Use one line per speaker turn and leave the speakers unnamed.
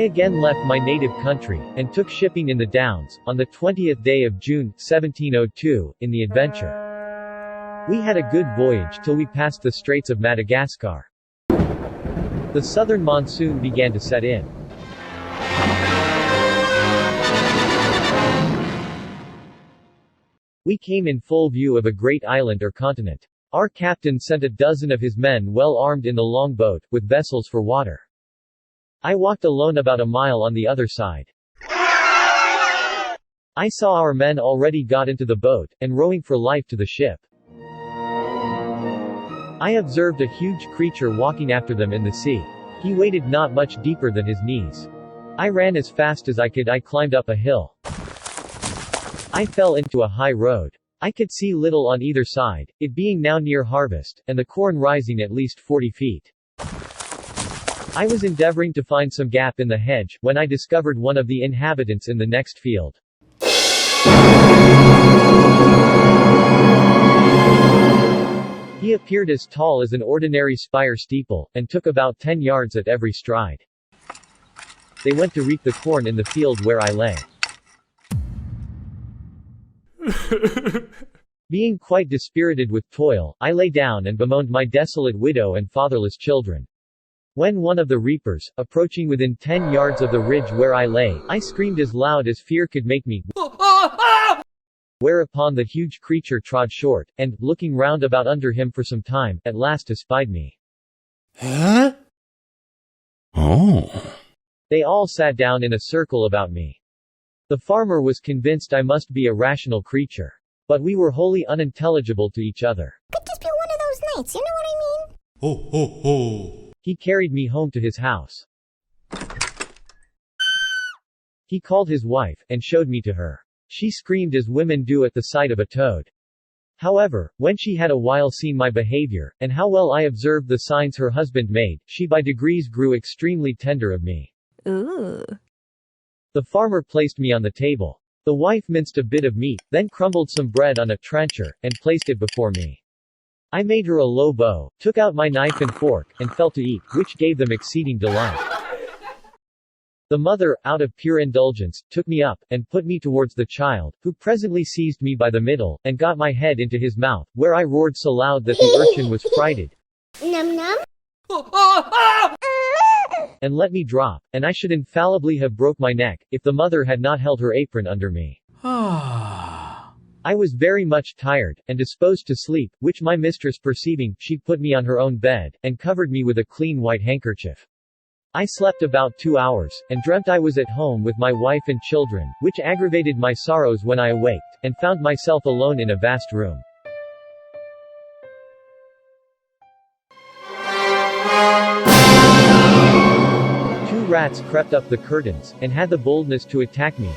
again left my native country, and took shipping in the Downs, on the 20th day of June, 1702, in the Adventure. We had a good voyage till we passed the Straits of Madagascar. The southern monsoon began to set in. We came in full view of a great island or continent. Our captain sent a dozen of his men well armed in the long boat, with vessels for water. I walked alone about a mile on the other side. I saw our men already got into the boat, and rowing for life to the ship. I observed a huge creature walking after them in the sea. He waded not much deeper than his knees. I ran as fast as I could. I climbed up a hill. I fell into a high road. I could see little on either side, it being now near harvest, and the corn rising at least 40 feet. I was endeavoring to find some gap in the hedge, when I discovered one of the inhabitants in the next field. He appeared as tall as an ordinary spire steeple, and took about 10 yards at every stride. They went to reap the corn in the field where I lay. Being quite dispirited with toil, I lay down and bemoaned my desolate widow and fatherless children. When one of the reapers, approaching within 10 yards of the ridge where I lay, I screamed as loud as fear could make me. Whereupon the huge creature trod short, and, looking round about under him for some time, at last espied me.
Huh? Oh.
They all sat down in a circle about me. The farmer was convinced I must be a rational creature. But we were wholly unintelligible to each other.
Could just be one of those nights, you know what I mean?
Ho, ho, ho.
He carried me home to his house. He called his wife, and showed me to her. She screamed as women do at the sight of a toad. However, when she had a while seen my behavior, and how well I observed the signs her husband made, she by degrees grew extremely tender of me.
Ooh.
The farmer placed me on the table. The wife minced a bit of meat, then crumbled some bread on a trencher, and placed it before me. I made her a low bow, took out my knife and fork, and fell to eat, which gave them exceeding delight. The mother, out of pure indulgence, took me up, and put me towards the child, who presently seized me by the middle, and got my head into his mouth, where I roared so loud that the urchin was frighted. Num num. And let me drop, and I should infallibly have broke my neck, if the mother had not held her apron under me. I was very much tired, and disposed to sleep, which my mistress perceiving, she put me on her own bed, and covered me with a clean white handkerchief. I slept about 2 hours, and dreamt I was at home with my wife and children, which aggravated my sorrows when I awaked, and found myself alone in a vast room. Rats crept up the curtains, and had the boldness to attack me.